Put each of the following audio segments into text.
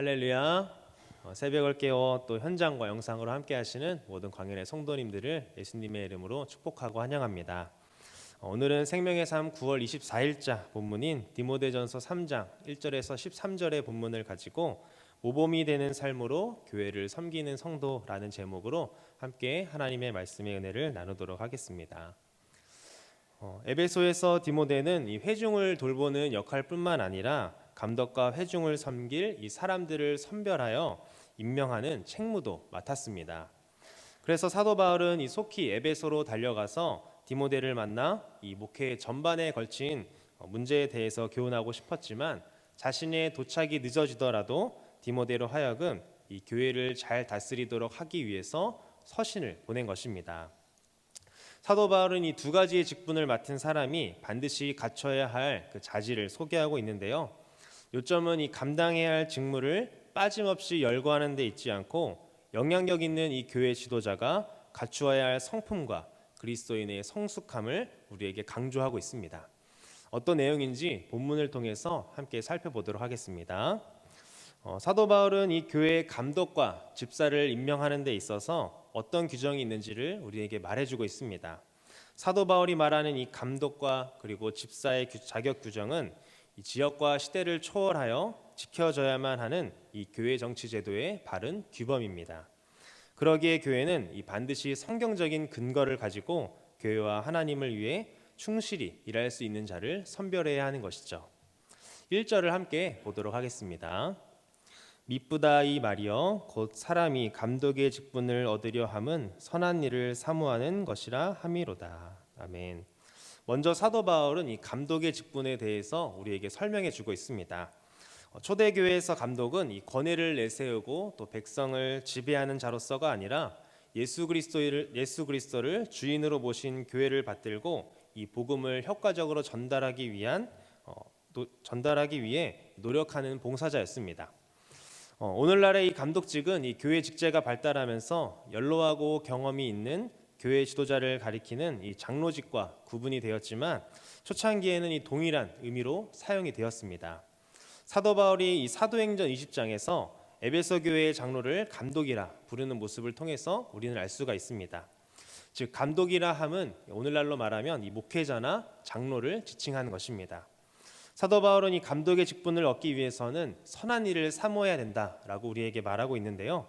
할렐루야. 새벽을 깨워 또 현장과 영상으로 함께 하시는 모든 광연의 성도님들을 예수님의 이름으로 축복하고 환영합니다. 오늘은 생명의 삶 9월 24일자 본문인 디모데전서 3장 1절에서 13절의 본문을 가지고 모범이 되는 삶으로 교회를 섬기는 성도라는 제목으로 함께 하나님의 말씀의 은혜를 나누도록 하겠습니다. 에베소에서 디모데는 이 회중을 돌보는 역할뿐만 아니라 감독과 회중을 섬길 이 사람들을 선별하여 임명하는 책무도 맡았습니다. 그래서 사도 바울은 이 속히 에베소로 달려가서 디모데를 만나 이 목회 전반에 걸친 문제에 대해서 교훈하고 싶었지만 자신의 도착이 늦어지더라도 디모데로 하여금 이 교회를 잘 다스리도록 하기 위해서 서신을 보낸 것입니다. 사도 바울은 이 두 가지의 직분을 맡은 사람이 반드시 갖춰야 할 그 자질을 소개하고 있는데요. 요점은 이 감당해야 할 직무를 빠짐없이 열거하는 데 있지 않고 영향력 있는 이 교회 지도자가 갖추어야 할 성품과 그리스도인의 성숙함을 우리에게 강조하고 있습니다. 어떤 내용인지 본문을 통해서 함께 살펴보도록 하겠습니다. 사도 바울은 이 교회의 감독과 집사를 임명하는 데 있어서 어떤 규정이 있는지를 우리에게 말해주고 있습니다. 사도 바울이 말하는 이 감독과 그리고 집사의 자격 규정은 이 지역과 시대를 초월하여 지켜져야만 하는 이 교회 정치 제도의 바른 규범입니다. 그러기에 교회는 이 반드시 성경적인 근거를 가지고 교회와 하나님을 위해 충실히 일할 수 있는 자를 선별해야 하는 것이죠. 1절을 함께 보도록 하겠습니다. 미쁘다 이 말이여 곧 사람이 감독의 직분을 얻으려 함은 선한 일을 사모하는 것이라 함이로다. 아멘. 먼저 사도 바울은 이 감독의 직분에 대해서 우리에게 설명해 주고 있습니다. 초대교회에서 감독은 이 권위를 내세우고 또 백성을 지배하는 자로서가 아니라 예수 그리스도를 주인으로 모신 교회를 받들고 이 복음을 효과적으로 전달하기 위해 노력하는 봉사자였습니다. 오늘날의 이 감독직은 이 교회 직제가 발달하면서 연로하고 경험이 있는 교회 지도자를 가리키는 이 장로직과 구분이 되었지만 초창기에는 이 동일한 의미로 사용이 되었습니다. 사도 바울이 이 사도행전 20장에서 에베소 교회의 장로를 감독이라 부르는 모습을 통해서 우리는 알 수가 있습니다. 즉 감독이라 함은 오늘날로 말하면 이 목회자나 장로를 지칭하는 것입니다. 사도 바울은 이 감독의 직분을 얻기 위해서는 선한 일을 사모해야 된다라고 우리에게 말하고 있는데요.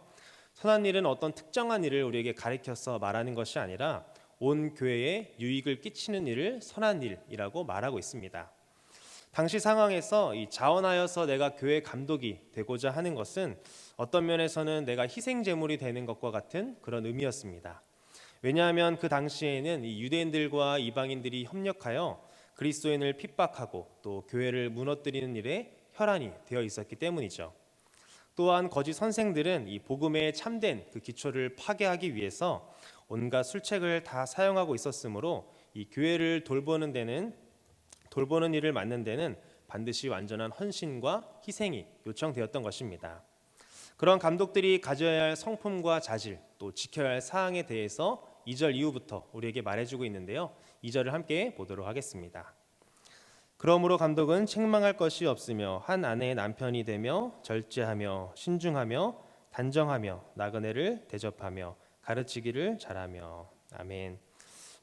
선한 일은 어떤 특정한 일을 우리에게 가리켜서 말하는 것이 아니라 온 교회에 유익을 끼치는 일을 선한 일이라고 말하고 있습니다. 당시 상황에서 이 자원하여서 내가 교회 감독이 되고자 하는 것은 어떤 면에서는 내가 희생 제물이 되는 것과 같은 그런 의미였습니다. 왜냐하면 그 당시에는 이 유대인들과 이방인들이 협력하여 그리스도인을 핍박하고 또 교회를 무너뜨리는 일에 혈안이 되어 있었기 때문이죠. 또한 거짓 선생들은 이 복음의 참된 그 기초를 파괴하기 위해서 온갖 술책을 다 사용하고 있었으므로 이 교회를 돌보는 일을 맡는 데는 반드시 완전한 헌신과 희생이 요청되었던 것입니다. 그런 감독들이 가져야 할 성품과 자질, 또 지켜야 할 사항에 대해서 2절 이후부터 우리에게 말해주고 있는데요. 2절을 함께 보도록 하겠습니다. 그러므로 감독은 책망할 것이 없으며 한 아내의 남편이 되며 절제하며 신중하며 단정하며 나그네를 대접하며 가르치기를 잘하며. 아멘.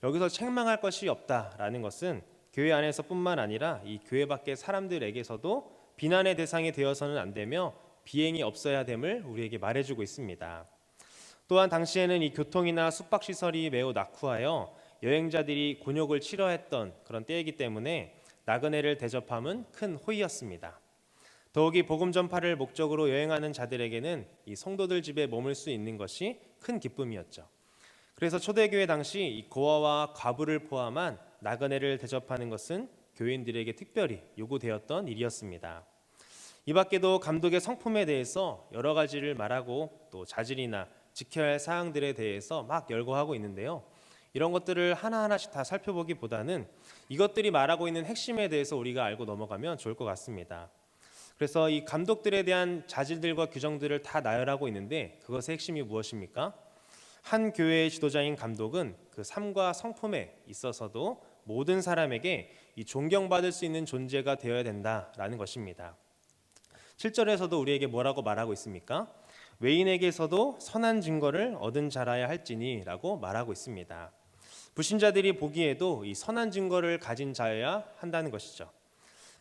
여기서 책망할 것이 없다라는 것은 교회 안에서뿐만 아니라 이 교회 밖의 사람들에게서도 비난의 대상이 되어서는 안 되며 비행이 없어야 됨을 우리에게 말해주고 있습니다. 또한 당시에는 이 교통이나 숙박시설이 매우 낙후하여 여행자들이 곤욕을 치러했던 그런 때이기 때문에 나그네를 대접함은 큰 호의였습니다. 더욱이 복음 전파를 목적으로 여행하는 자들에게는 이 성도들 집에 머물 수 있는 것이 큰 기쁨이었죠. 그래서 초대교회 당시 이 고아와 과부를 포함한 나그네를 대접하는 것은 교인들에게 특별히 요구되었던 일이었습니다. 이 밖에도 감독의 성품에 대해서 여러 가지를 말하고 또 자질이나 지켜야 할 사항들에 대해서 막 열거하고 있는데요. 이런 것들을 하나하나씩 다 살펴보기보다는 이것들이 말하고 있는 핵심에 대해서 우리가 알고 넘어가면 좋을 것 같습니다. 그래서 이 감독들에 대한 자질들과 규정들을 다 나열하고 있는데 그것의 핵심이 무엇입니까? 한 교회의 지도자인 감독은 그 삶과 성품에 있어서도 모든 사람에게 이 존경받을 수 있는 존재가 되어야 된다라는 것입니다. 7절에서도 우리에게 뭐라고 말하고 있습니까? 외인에게서도 선한 증거를 얻은 자라야 할지니라고 말하고 있습니다. 불신자들이 보기에도 이 선한 증거를 가진 자여야 한다는 것이죠.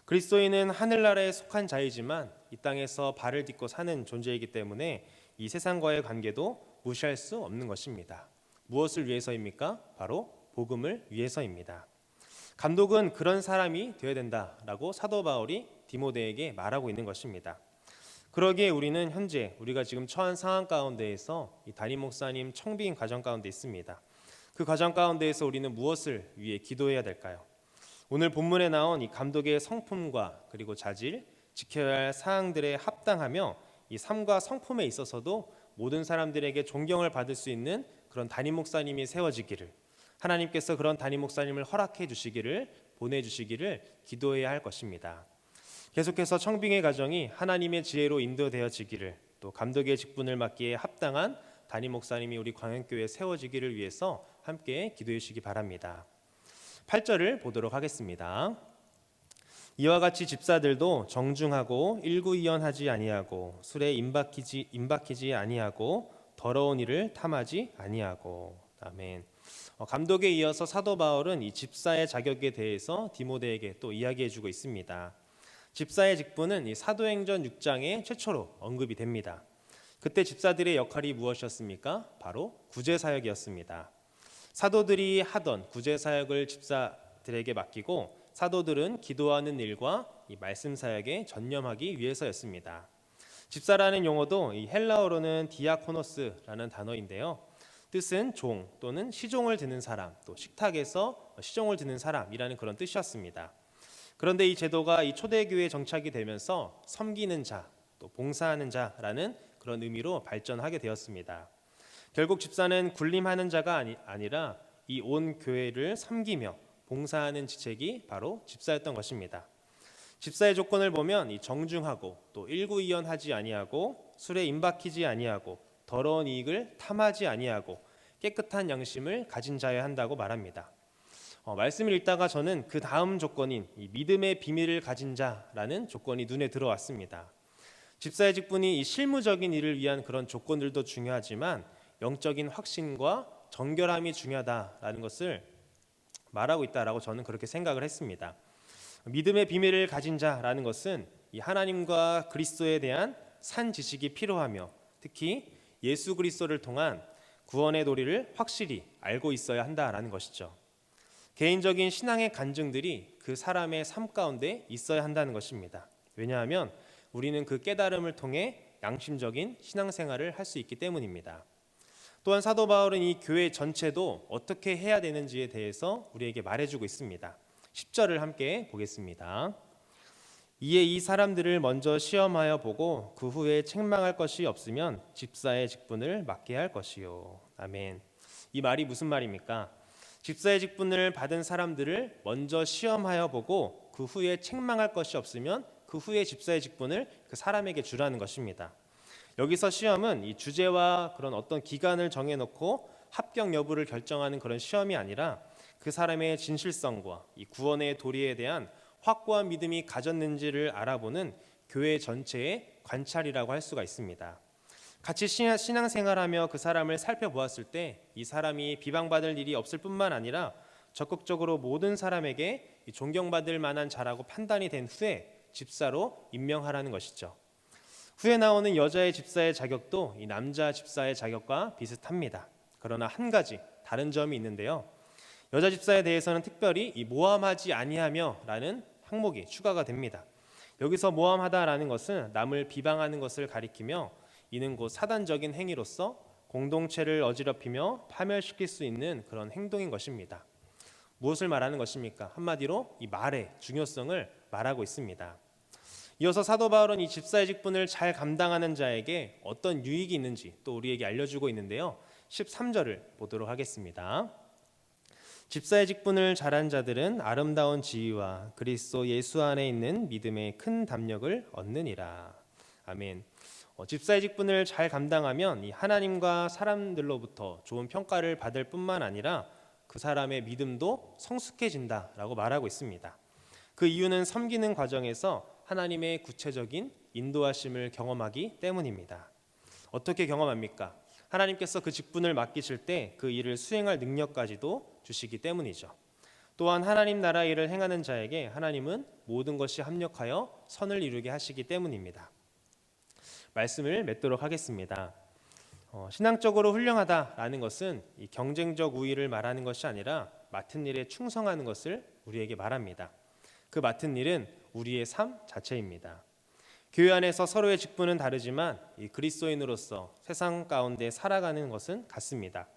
그리스도인은 하늘나라에 속한 자이지만 이 땅에서 발을 딛고 사는 존재이기 때문에 이 세상과의 관계도 무시할 수 없는 것입니다. 무엇을 위해서입니까? 바로 복음을 위해서입니다. 감독은 그런 사람이 되어야 된다라고 사도 바울이 디모데에게 말하고 있는 것입니다. 그러기에 우리는 현재 우리가 지금 처한 상황 가운데에서 이 담임 목사님 청빙 과정 가운데 있습니다. 그 과정 가운데에서 우리는 무엇을 위해 기도해야 될까요? 오늘 본문에 나온 이 감독의 성품과 그리고 자질, 지켜야 할 사항들에 합당하며 이 삶과 성품에 있어서도 모든 사람들에게 존경을 받을 수 있는 그런 담임 목사님이 세워지기를, 하나님께서 그런 담임 목사님을 허락해 주시기를, 보내주시기를 기도해야 할 것입니다. 계속해서 청빙의 과정이 하나님의 지혜로 인도되어지기를, 또 감독의 직분을 맡기에 합당한 담임 목사님이 우리 광양교회에 세워지기를 위해서 함께 기도해 주시기 바랍니다. 8절을 보도록 하겠습니다. 이와 같이 집사들도 정중하고 일구이연하지 아니하고 술에 임박히지 아니하고 더러운 일을 탐하지 아니하고. 아멘. 감독에 이어서 사도 바울은 이 집사의 자격에 대해서 디모데에게 또 이야기해주고 있습니다. 집사의 직분은 이 사도행전 6장에 최초로 언급이 됩니다. 그때 집사들의 역할이 무엇이었습니까? 바로 구제사역이었습니다. 사도들이 하던 구제사역을 집사들에게 맡기고 사도들은 기도하는 일과 이 말씀 사역에 전념하기 위해서였습니다. 집사라는 용어도 이 헬라어로는 디아코노스라는 단어인데요. 뜻은 종 또는 시종을 드는 사람, 또 식탁에서 시종을 드는 사람이라는 그런 뜻이었습니다. 그런데 이 제도가 이 초대교회에 정착이 되면서 섬기는 자, 또 봉사하는 자라는 그런 의미로 발전하게 되었습니다. 결국 집사는 군림하는 자가 아니라 이 온 교회를 섬기며 봉사하는 직책이 바로 집사였던 것입니다. 집사의 조건을 보면 이 정중하고 또 일구이연하지 아니하고 술에 임박히지 아니하고 더러운 이익을 탐하지 아니하고 깨끗한 양심을 가진 자여야 한다고 말합니다. 말씀을 읽다가 저는 그 다음 조건인 이 믿음의 비밀을 가진 자라는 조건이 눈에 들어왔습니다. 집사의 직분이 이 실무적인 일을 위한 그런 조건들도 중요하지만 영적인 확신과 정결함이 중요하다라는 것을 말하고 있다라고 저는 그렇게 생각을 했습니다. 믿음의 비밀을 가진 자라는 것은 이 하나님과 그리스도에 대한 산 지식이 필요하며 특히 예수 그리스도를 통한 구원의 도리를 확실히 알고 있어야 한다라는 것이죠. 개인적인 신앙의 간증들이 그 사람의 삶 가운데 있어야 한다는 것입니다. 왜냐하면 우리는 그 깨달음을 통해 양심적인 신앙생활을 할 수 있기 때문입니다. 또한 사도 바울은 이 교회 전체도 어떻게 해야 되는지에 대해서 우리에게 말해주고 있습니다. 10절을 함께 보겠습니다. 이에 이 사람들을 먼저 시험하여 보고 그 후에 책망할 것이 없으면 집사의 직분을 맡게 할 것이요. 아멘. 이 말이 무슨 말입니까? 집사의 직분을 받은 사람들을 먼저 시험하여 보고 그 후에 책망할 것이 없으면 그 후에 집사의 직분을 그 사람에게 주라는 것입니다. 여기서 시험은 이 주제와 그런 어떤 기간을 정해놓고 합격 여부를 결정하는 그런 시험이 아니라 그 사람의 진실성과 이 구원의 도리에 대한 확고한 믿음이 가졌는지를 알아보는 교회 전체의 관찰이라고 할 수가 있습니다. 같이 신앙생활하며 그 사람을 살펴보았을 때 이 사람이 비방받을 일이 없을 뿐만 아니라 적극적으로 모든 사람에게 존경받을 만한 자라고 판단이 된 후에 집사로 임명하라는 것이죠. 후에 나오는 여자의 집사의 자격도 이 남자 집사의 자격과 비슷합니다. 그러나 한 가지 다른 점이 있는데요. 여자 집사에 대해서는 특별히 이 모함하지 아니하며라는 항목이 추가가 됩니다. 여기서 모함하다라는 것은 남을 비방하는 것을 가리키며 이는 곧 사단적인 행위로서 공동체를 어지럽히며 파멸시킬 수 있는 그런 행동인 것입니다. 무엇을 말하는 것입니까? 한마디로 이 말의 중요성을 말하고 있습니다. 이어서 사도 바울은 이 집사의 직분을 잘 감당하는 자에게 어떤 유익이 있는지 또 우리에게 알려주고 있는데요. 13절을 보도록 하겠습니다. 집사의 직분을 잘한 자들은 아름다운 지위와 그리스도 예수 안에 있는 믿음의 큰 담력을 얻느니라. 아멘. 집사의 직분을 잘 감당하면 이 하나님과 사람들로부터 좋은 평가를 받을 뿐만 아니라 그 사람의 믿음도 성숙해진다라고 말하고 있습니다. 그 이유는 섬기는 과정에서 하나님의 구체적인 인도하심을 경험하기 때문입니다. 어떻게 경험합니까? 하나님께서 그 직분을 맡기실 때 그 일을 수행할 능력까지도 주시기 때문이죠. 또한 하나님 나라 일을 행하는 자에게 하나님은 모든 것이 합력하여 선을 이루게 하시기 때문입니다. 말씀을 맺도록 하겠습니다. 신앙적으로 훌륭하다라는 것은 이 경쟁적 우위를 말하는 것이 아니라 맡은 일에 충성하는 것을 우리에게 말합니다. 그 맡은 일은 우리의 삶 자체입니다. 교회 안에서 서로의 직분은 다르지만 이 그리스도인으로서 세상 가운데 살아가는 것은 같습니다.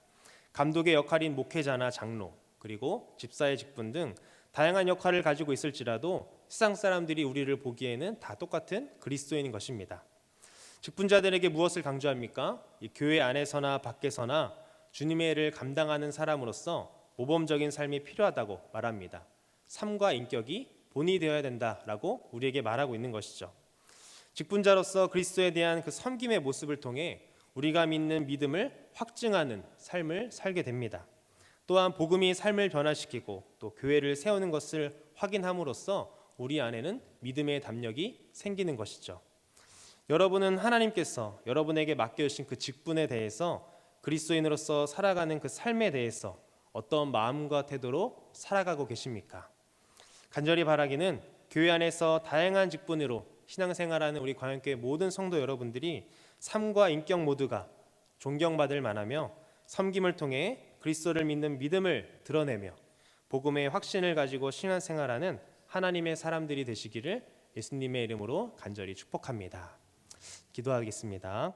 감독의 역할인 목회자나 장로, 그리고 집사의 직분 등 다양한 역할을 가지고 있을지라도 세상 사람들이 우리를 보기에는 다 똑같은 그리스도인인 것입니다. 직분자들에게 무엇을 강조합니까? 이 교회 안에서나 밖에서나 주님의 일을 감당하는 사람으로서 모범적인 삶이 필요하다고 말합니다. 삶과 인격이 본이 되어야 된다라고 우리에게 말하고 있는 것이죠. 직분자로서 그리스도에 대한 그 섬김의 모습을 통해 우리가 믿는 믿음을 확증하는 삶을 살게 됩니다. 또한 복음이 삶을 변화시키고 또 교회를 세우는 것을 확인함으로써 우리 안에는 믿음의 담력이 생기는 것이죠. 여러분은 하나님께서 여러분에게 맡겨주신 그 직분에 대해서 그리스도인으로서 살아가는 그 삶에 대해서 어떤 마음과 태도로 살아가고 계십니까? 간절히 바라기는 교회 안에서 다양한 직분으로 신앙생활하는 우리 광역교회 모든 성도 여러분들이 삶과 인격 모두가 존경받을 만하며 섬김을 통해 그리스도를 믿는 믿음을 드러내며 복음의 확신을 가지고 신앙생활하는 하나님의 사람들이 되시기를 예수님의 이름으로 간절히 축복합니다. 기도하겠습니다.